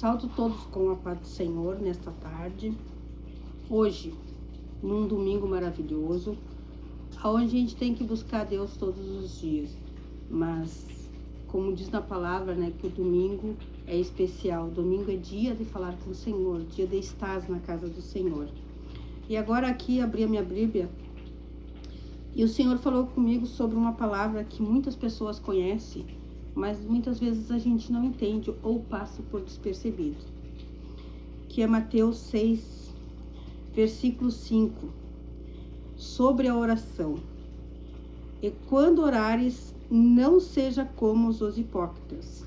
Saúdo todos com a paz do Senhor nesta tarde. Hoje, num domingo maravilhoso, onde a gente tem que buscar Deus todos os dias. Mas, como diz na palavra, né, que o domingo é especial. O domingo é dia de falar com o Senhor, dia de estar na casa do Senhor. E agora aqui, abri a minha Bíblia e o Senhor falou comigo sobre uma palavra que muitas pessoas conhecem, mas muitas vezes a gente não entende ou passa por despercebido. Que é Mateus 6, versículo 5, sobre a oração. E quando orares, não seja como os hipócritas.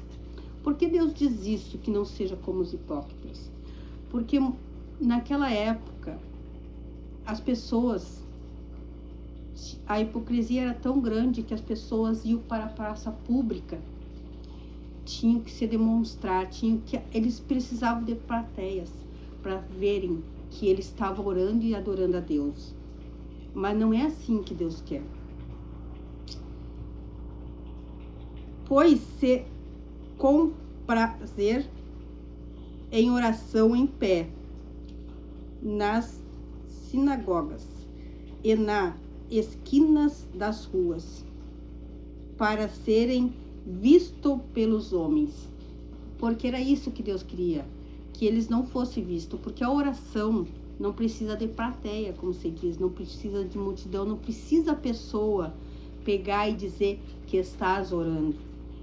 Por que Deus diz isso, que não seja como os hipócritas? Porque naquela época, as pessoas, a hipocrisia era tão grande que as pessoas iam para a praça pública, tinham que se demonstrar, eles precisavam de plateias para verem que eles estavam orando e adorando a Deus. Mas não é assim que Deus quer. Pois se com prazer em oração em pé, nas sinagogas e nas esquinas das ruas, para serem vistos pelos homens. Porque era isso que Deus queria, que eles não fossem vistos, porque a oração não precisa de plateia, como se diz, não precisa de multidão, não precisa a pessoa pegar e dizer que estás orando,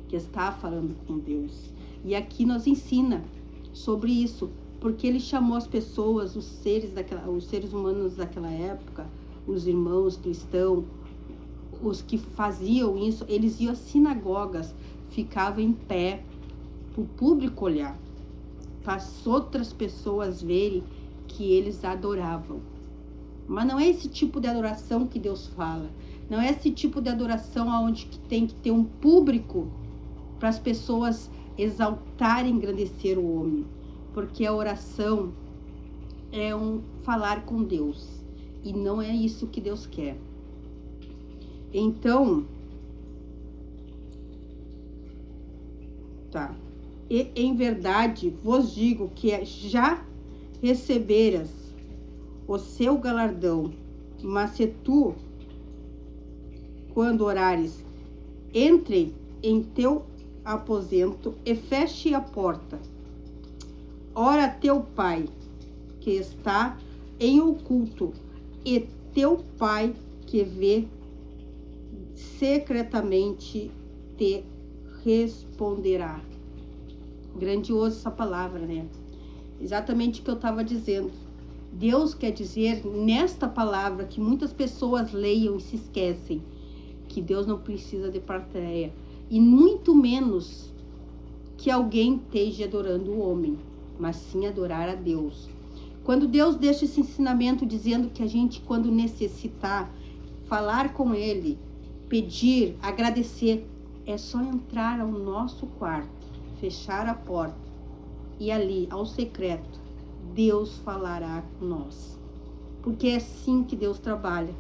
que está falando com Deus. E aqui nos ensina sobre isso, porque ele chamou as pessoas, os seres humanos daquela época, os irmãos cristãos, os que faziam isso, eles iam às sinagogas, ficavam em pé, para o público olhar, para as outras pessoas verem que eles adoravam. Mas não é esse tipo de adoração que Deus fala, não é esse tipo de adoração onde tem que ter um público para as pessoas exaltarem e engrandecer o homem, porque a oração é um falar com Deus, e não é isso que Deus quer. Então, e em verdade vos digo que já receberás o seu galardão, mas se tu, quando orares, entre em teu aposento e feche a porta. Ora teu Pai, que está em oculto, e teu Pai que vê secretamente te responderá. Grandioso essa palavra, né? Exatamente o que eu estava dizendo. Deus quer dizer nesta palavra, que muitas pessoas leiam e se esquecem, que Deus não precisa de plateia, e muito menos que alguém esteja adorando o homem, mas sim adorar a Deus. Quando Deus deixa esse ensinamento dizendo que a gente, quando necessitar, falar com Ele, pedir, agradecer, é só entrar ao nosso quarto, fechar a porta e ali, ao secreto, Deus falará com nós. Porque é assim que Deus trabalha.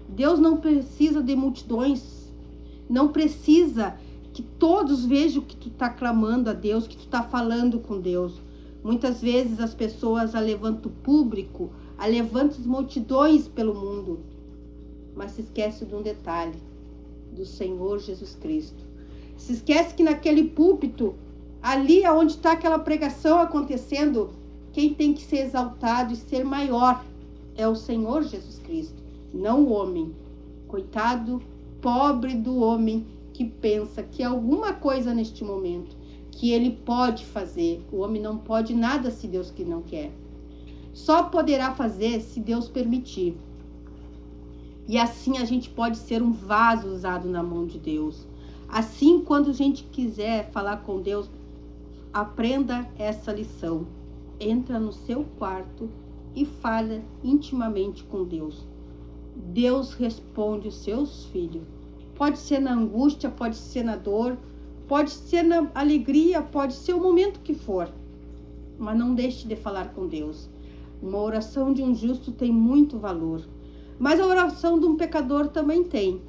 Deus não precisa de multidões, não precisa que todos vejam que tu está clamando a Deus, que tu está falando com Deus. Muitas vezes as pessoas levantam o público, levantam as multidões pelo mundo, mas se esquece de um detalhe, do Senhor Jesus Cristo. Se esquece que naquele púlpito, ali onde está aquela pregação acontecendo, quem tem que ser exaltado e ser maior é o Senhor Jesus Cristo, não o homem. Coitado, pobre do homem que pensa que alguma coisa neste momento que ele pode fazer. O homem não pode nada se Deus que não quer. Só poderá fazer se Deus permitir. E assim a gente pode ser um vaso usado na mão de Deus. Assim, quando a gente quiser falar com Deus, aprenda essa lição. Entra no seu quarto e fala intimamente com Deus. Deus responde os seus filhos. Pode ser na angústia, pode ser na dor, pode ser na alegria, pode ser o momento que for. Mas não deixe de falar com Deus. Uma oração de um justo tem muito valor. Mas a oração de um pecador também tem.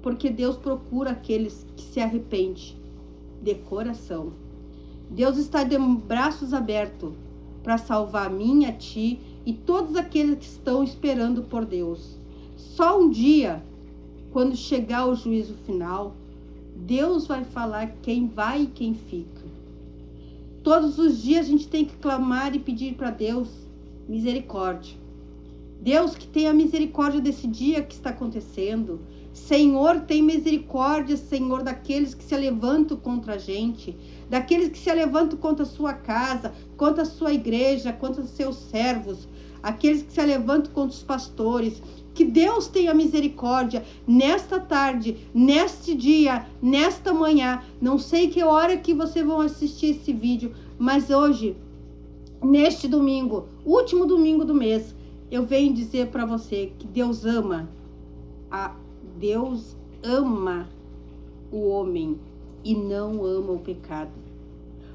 Porque Deus procura aqueles que se arrependem de coração. Deus está de braços abertos para salvar a mim, a ti e todos aqueles que estão esperando por Deus. Só um dia, quando chegar o juízo final, Deus vai falar quem vai e quem fica. Todos os dias a gente tem que clamar e pedir para Deus misericórdia. Deus, que tenha misericórdia desse dia que está acontecendo. Senhor, tem misericórdia, Senhor, daqueles que se levantam contra a gente, daqueles que se levantam contra a sua casa, contra a sua igreja, contra os seus servos, aqueles que se levantam contra os pastores. Que Deus tenha misericórdia nesta tarde, neste dia, nesta manhã. Não sei que hora que vocês vão assistir esse vídeo, mas hoje, neste domingo, último domingo do mês, eu venho dizer para você que Deus ama o homem e não ama o pecado.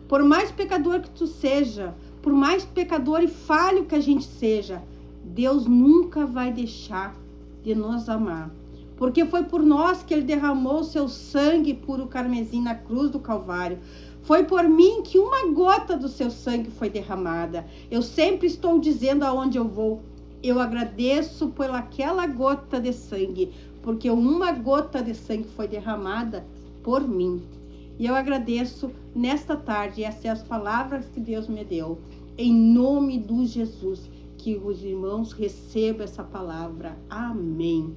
Por mais pecador que tu seja, por mais pecador e falho que a gente seja, Deus nunca vai deixar de nos amar. Porque foi por nós que Ele derramou o seu sangue puro carmesim na cruz do Calvário. Foi por mim que uma gota do seu sangue foi derramada. Eu sempre estou dizendo aonde eu vou, eu agradeço pelaquela gota de sangue, porque uma gota de sangue foi derramada por mim. E eu agradeço nesta tarde, essas são as palavras que Deus me deu. Em nome de Jesus, que os irmãos recebam essa palavra. Amém.